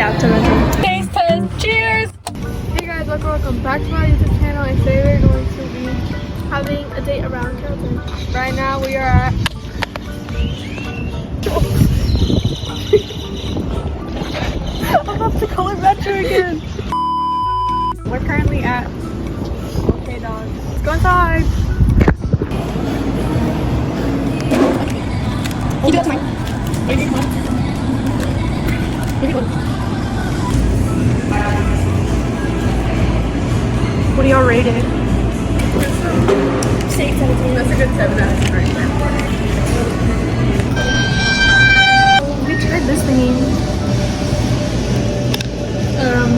Yeah, taste test. Cheers! Hey guys, welcome back to my YouTube channel. And today we're going to be having a date around Carrollton. Right now we are at I'm about to call it Metro again. We're currently at Okay Dogs. Let's go inside. You do that to mine. Are you doing mine? What do y'all rate it? 6 out of 10. That's a good 7 out of 10 right there. We tried this thingy.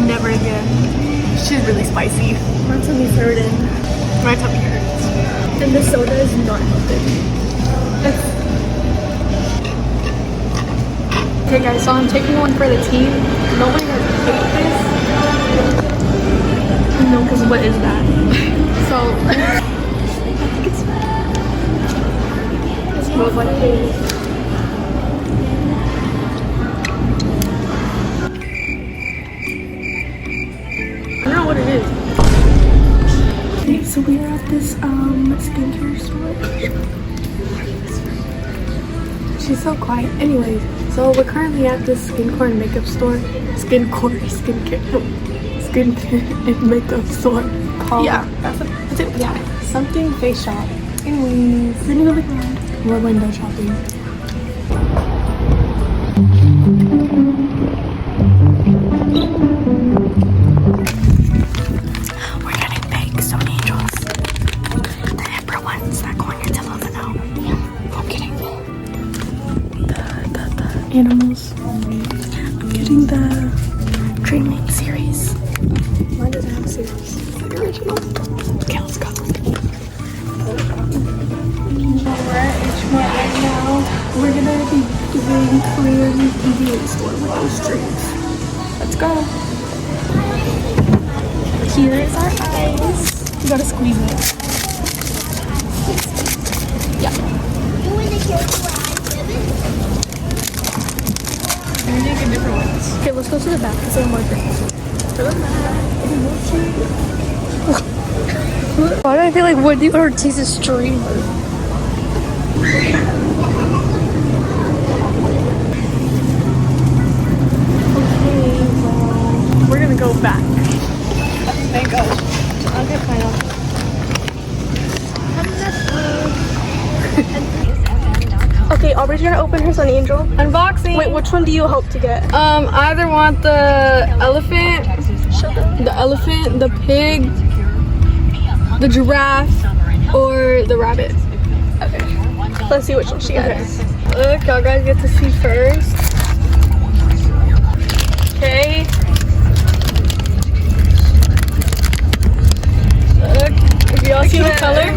Never again. She's really spicy. My tummy's hurting. My tummy hurts. And the soda is not helping. Okay guys, so I'm taking one for the team. Nobody has picked this. No, because what is that? So, I think it smells like this. I don't know what it is. Okay, so we are at this skincare store. She's so quiet. Anyways, so we're currently at this skincare and makeup store. Skincare and makeup store called. Yeah, that's it. Yeah, something face shop. Anyways, we're gonna go look around. We're window shopping. We're getting big stone angels. The hipper ones that go on your pillow, though. I'm getting the animals. I'm getting the Dream Lane series. Why does it have a series? It's the original. Okay, let's go. We're at H-Mart right now. We're gonna be doing Korean convenience store with those drinks. Let's go. Here is our ice. You gotta squeeze it. Yeah. We're gonna get different ones. Okay, let's go to the back because there are more drinks. Why do I feel like Wendy Ortiz is a streamer? Okay, well, we're gonna go back. Thank God. I'll get pineapple. Okay, Aubrey's gonna open her Sun Angel. Unboxing. Wait, which one do you hope to get? I either want the elephant, the pig, the giraffe, or the rabbit. Okay. Let's see which one she gets. Okay. Look, y'all guys get to see first. Okay. Look, if y'all see the color.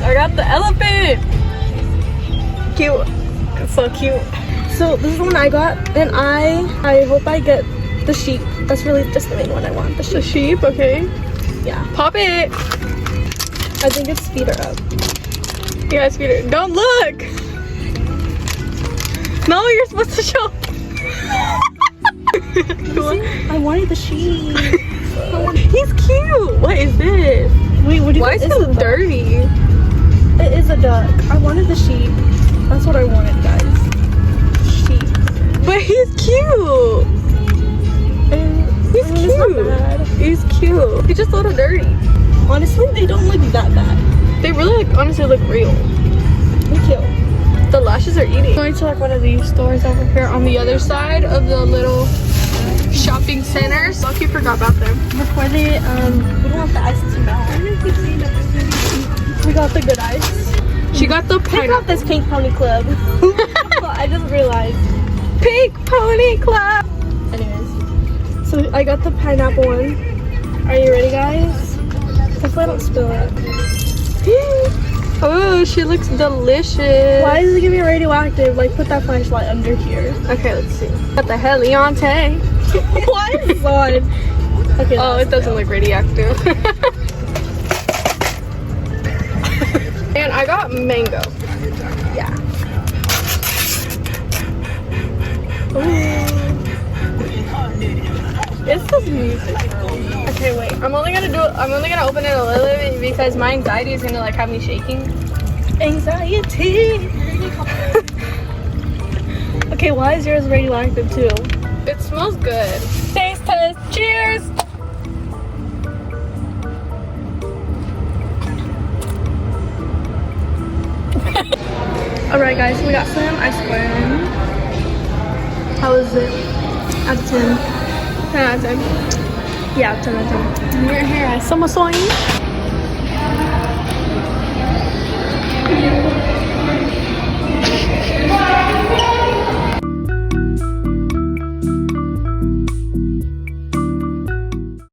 I got the elephant. Cute. It's so cute. So this is the one I got, and I hope I get the sheep. That's really just the main one I want. The sheep, okay. Yeah. Pop it. I think it's speed her up. Yeah, speed her. Don't look. No, you're supposed to show. I wanted the sheep. He's cute. What is this? Wait, what do you? Why is it so dirty? It is a duck. I wanted the sheep. That's what I wanted, guys. Sheep. But he's cute. He's cute. He's cute. He's just a little dirty. Honestly, they don't look that bad. They really, honestly look real. They're cute. The lashes are eating. I'm going to like one of these stores over here on the other side of the little shopping centers. Lucky forgot about them. Before they, we don't want the ice too bad. We got the good ice. She got the pick up this Pink Pony Club. I just realized. Pink Pony Club! Anyways. So I got the pineapple one. Are you ready, guys? Hopefully I don't spill it. Oh, she looks delicious. Why does it give me radioactive? Like, put that flashlight under here. Okay, let's see. Got the Heliante. Why is it on? Okay, oh, it doesn't look radioactive. And I got mango. Yeah. Ooh. It's just music. Okay, wait. I'm only gonna open it a little bit because my anxiety is gonna like have me shaking. Anxiety. Okay, why is yours radioactive too? It smells good. Taste test. Cheers. Alright guys, we got some ice cream. How is it? Out of 10. 10 out of 10. Yeah, 10 out of 10. Your hair, I saw my